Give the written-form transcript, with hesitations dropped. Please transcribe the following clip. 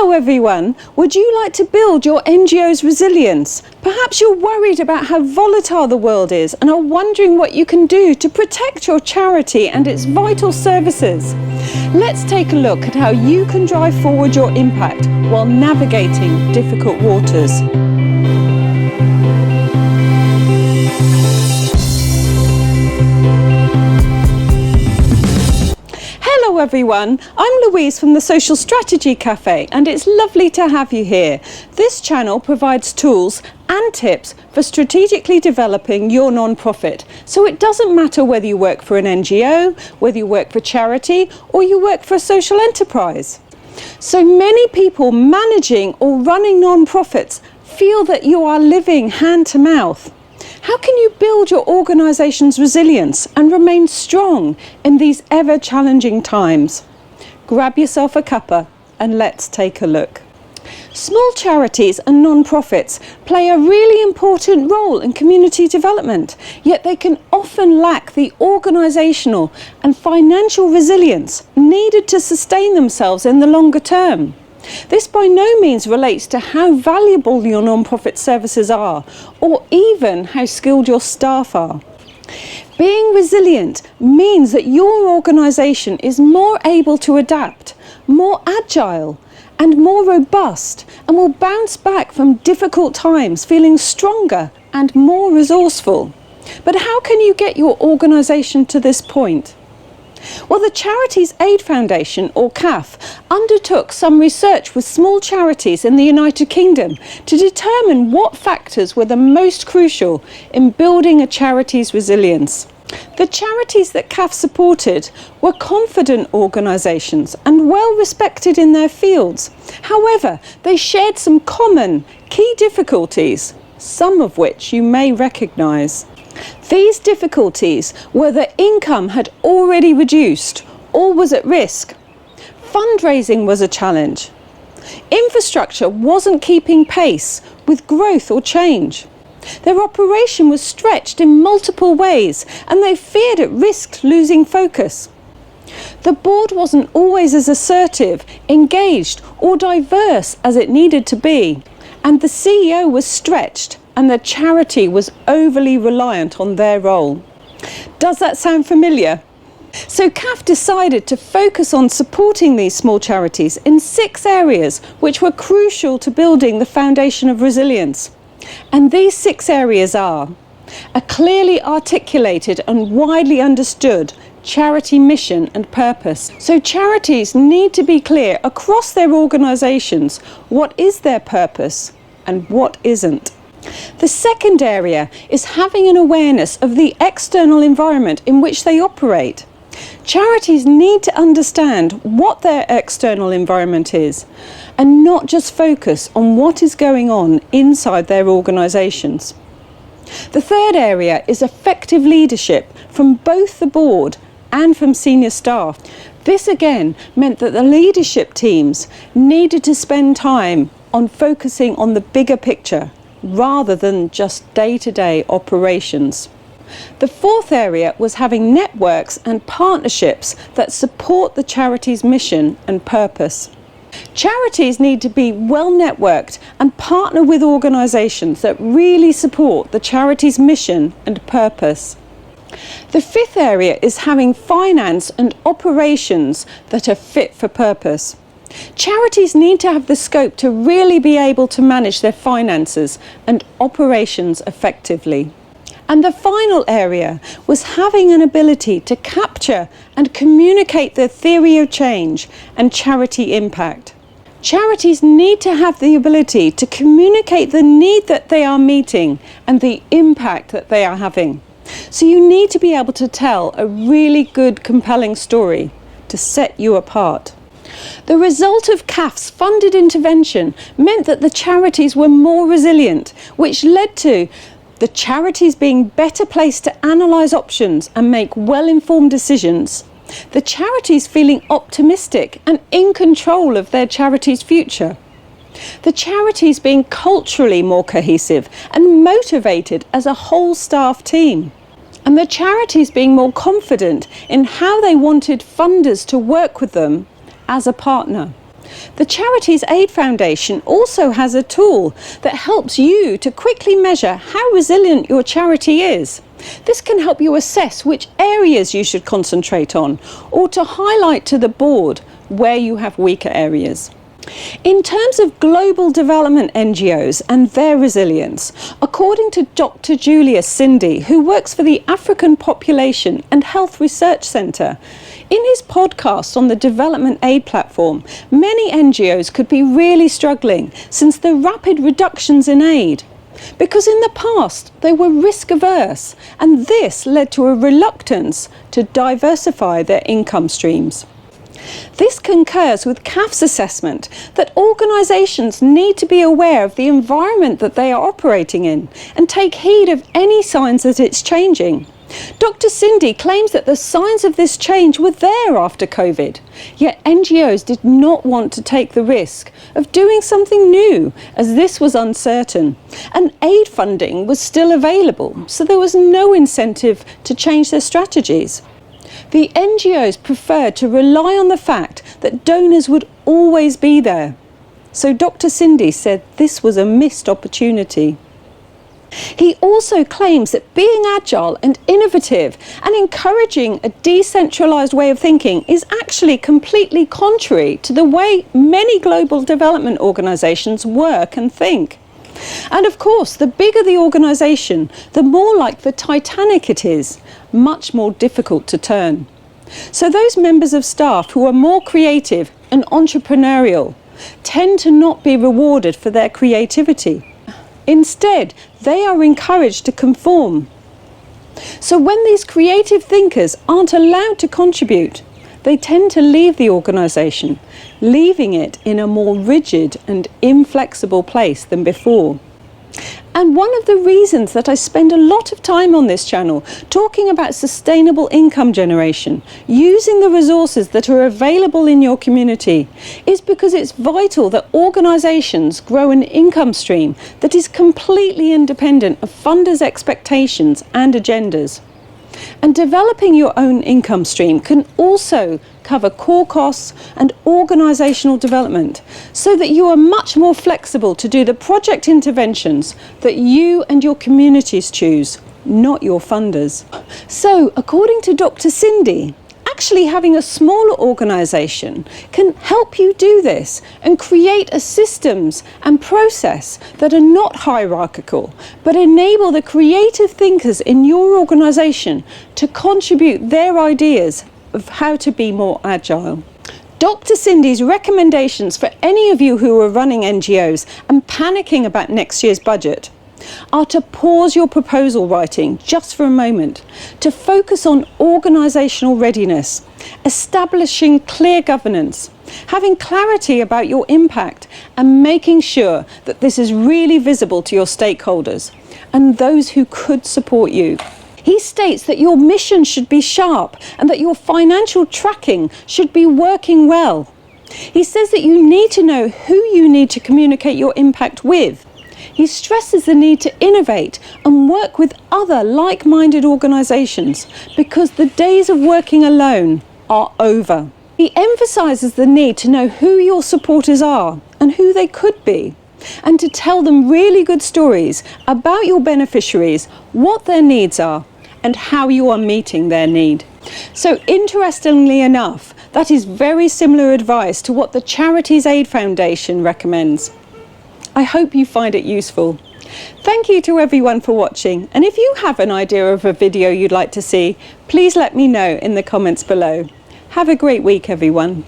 Hello everyone, would you like to build your NGO's resilience? Perhaps you're worried about how volatile the world is and are wondering what you can do to protect your charity and its vital services. Let's take a look at how you can drive forward your impact while navigating difficult waters. Hello everyone, I'm Louise from the Social Strategy Cafe and it's lovely to have you here. This channel provides tools and tips for strategically developing your non-profit. So it doesn't matter whether you work for an NGO, whether you work for charity or you work for a social enterprise. So many people managing or running non-profits feel that you are living hand to mouth. How can you build your organisation's resilience and remain strong in these ever-challenging times? Grab yourself a cuppa and let's take a look. Small charities and non-profits play a really important role in community development, yet they can often lack the organisational and financial resilience needed to sustain themselves in the longer term. This by no means relates to how valuable your non-profit services are, or even how skilled your staff are. Being resilient means that your organisation is more able to adapt, more agile, and more robust, and will bounce back from difficult times feeling stronger and more resourceful. But how can you get your organisation to this point? Well, the Charities Aid Foundation, or CAF, undertook some research with small charities in the United Kingdom to determine what factors were the most crucial in building a charity's resilience. The charities that CAF supported were confident organisations and well respected in their fields. However, they shared some common key difficulties, some of which you may recognise. These difficulties were that income had already reduced or was at risk. Fundraising was a challenge. Infrastructure wasn't keeping pace with growth or change. Their operation was stretched in multiple ways and they feared it risked losing focus. The board wasn't always as assertive, engaged or diverse as it needed to be, and the CEO was stretched and the charity was overly reliant on their role. Does that sound familiar? So CAF decided to focus on supporting these small charities in 6 areas which were crucial to building the foundation of resilience. And these 6 areas are a clearly articulated and widely understood charity mission and purpose. So charities need to be clear across their organisations what is their purpose and what isn't. The second area is having an awareness of the external environment in which they operate. Charities need to understand what their external environment is and not just focus on what is going on inside their organisations. The third area is effective leadership from both the board and from senior staff. This again meant that the leadership teams needed to spend time on focusing on the bigger picture rather than just day-to-day operations. The fourth area was having networks and partnerships that support the charity's mission and purpose. Charities need to be well networked and partner with organisations that really support the charity's mission and purpose. The fifth area is having finance and operations that are fit for purpose. Charities need to have the scope to really be able to manage their finances and operations effectively. And the final area was having an ability to capture and communicate the theory of change and charity impact. Charities need to have the ability to communicate the need that they are meeting and the impact that they are having. So you need to be able to tell a really good, compelling story to set you apart. The result of CAF's funded intervention meant that the charities were more resilient, which led to the charities being better placed to analyse options and make well-informed decisions, the charities feeling optimistic and in control of their charity's future, the charities being culturally more cohesive and motivated as a whole staff team, and the charities being more confident in how they wanted funders to work with them as a partner. The Charities Aid Foundation also has a tool that helps you to quickly measure how resilient your charity is. This can help you assess which areas you should concentrate on, or to highlight to the board where you have weaker areas. In terms of global development NGOs and their resilience, according to Dr. Julius Cindy, who works for the African Population and Health Research Centre, in his podcast on the development aid platform, many NGOs could be really struggling since the rapid reductions in aid. Because in the past they were risk averse, and this led to a reluctance to diversify their income streams. This concurs with CAF's assessment that organisations need to be aware of the environment that they are operating in and take heed of any signs that it's changing. Dr. Cindy claims that the signs of this change were there after COVID, yet NGOs did not want to take the risk of doing something new, as this was uncertain, and aid funding was still available, so there was no incentive to change their strategies. The NGOs preferred to rely on the fact that donors would always be there. So Dr. Cindy said this was a missed opportunity. He also claims that being agile and innovative and encouraging a decentralised way of thinking is actually completely contrary to the way many global development organisations work and think. And of course, the bigger the organisation, the more like the Titanic it is, much more difficult to turn. So those members of staff who are more creative and entrepreneurial tend to not be rewarded for their creativity. Instead, they are encouraged to conform. So when these creative thinkers aren't allowed to contribute, they tend to leave the organisation, leaving it in a more rigid and inflexible place than before. And one of the reasons that I spend a lot of time on this channel talking about sustainable income generation, using the resources that are available in your community, is because it's vital that organisations grow an income stream that is completely independent of funders' expectations and agendas. And developing your own income stream can also cover core costs and organisational development, so that you are much more flexible to do the project interventions that you and your communities choose, not your funders. So, according to Dr. Cindy, actually having a smaller organisation can help you do this and create a systems and process that are not hierarchical, but enable the creative thinkers in your organisation to contribute their ideas of how to be more agile. Dr. Cindy's recommendations for any of you who are running NGOs and panicking about next year's budget are to pause your proposal writing just for a moment, to focus on organisational readiness, establishing clear governance, having clarity about your impact, and making sure that this is really visible to your stakeholders and those who could support you. He states that your mission should be sharp and that your financial tracking should be working well. He says that you need to know who you need to communicate your impact with. He stresses the need to innovate and work with other like-minded organisations, because the days of working alone are over. He emphasises the need to know who your supporters are and who they could be, and to tell them really good stories about your beneficiaries, what their needs are, and how you are meeting their need. So interestingly enough, that is very similar advice to what the Charities Aid Foundation recommends. I hope you find it useful. Thank you to everyone for watching, and if you have an idea of a video you'd like to see, please let me know in the comments below. Have a great week, everyone.